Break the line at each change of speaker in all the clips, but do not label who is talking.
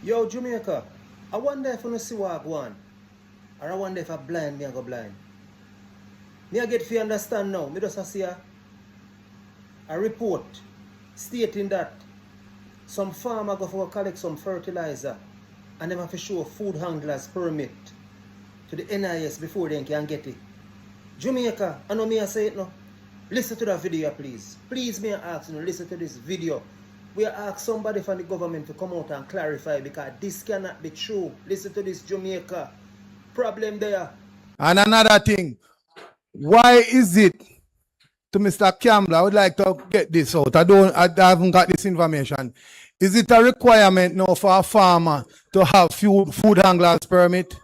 Yo, Jamaica, I wonder if I see what I go on. Or I wonder if I blind, me I go blind. Me I get to understand now. Me just see a report stating that some farmer go for collect some fertilizer and them have to show food handlers permit to the NIS before they can get it. Jamaica, I know me I say it now. Listen to that video, please. Please, me I ask you, listen to this video. We ask somebody from the government to come out and clarify because this cannot be true. Listen to this, Jamaica. Problem there.
And another thing, why is it, to Mr. Campbell, I would like to get this out. I haven't got this information. Is it a requirement now for a farmer to have food handlers permit?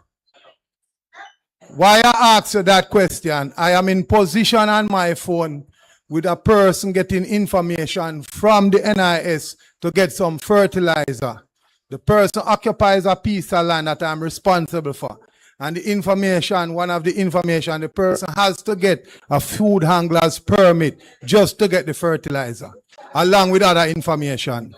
Why I ask you that question, I am in position on my phone with a person getting information from the NIS to get some fertilizer. The person occupies a piece of land that I'm responsible for. And the information, one of the information, the person has to get a food handler's permit just to get the fertilizer, along with other information.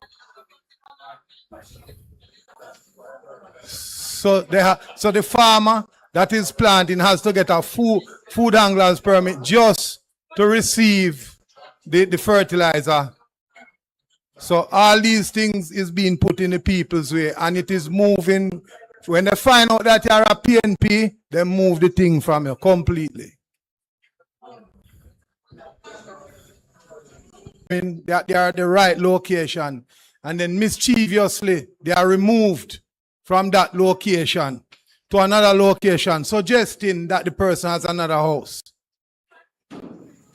So the farmer that is planting has to get a food handler's permit just to receive the fertilizer. So all these things is being put in the people's way and it is moving. When they find out that you're a PNP, they move the thing from you completely. I mean, they are at the right location and then mischievously they are removed from that location to another location, suggesting that the person has another house.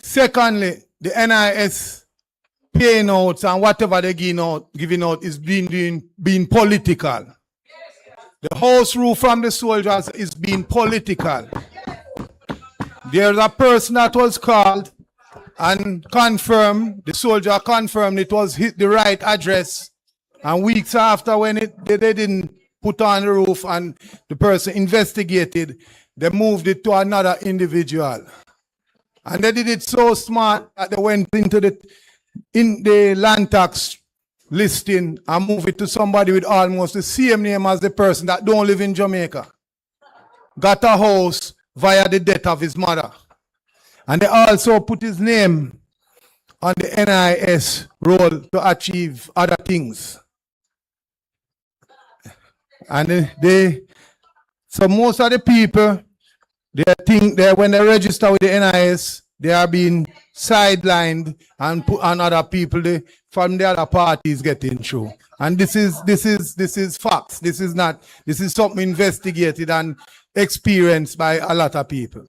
Secondly, the NIS payouts and whatever they're giving out is being political. The house rule from the soldiers is being political. There's a person that was called and confirmed, the soldier confirmed it was the right address. And weeks after when they didn't put on the roof and the person investigated, they moved it to another individual. And they did it so smart that they went into the land tax listing and moved it to somebody with almost the same name as the person that don't live in Jamaica. Got a house via the death of his mother. And they also put his name on the NIS roll to achieve other things. And so most of the people, they think that when they register with the NIS, they are being sidelined and put on other people from the other parties getting through. And this is facts. This is something investigated and experienced by a lot of people.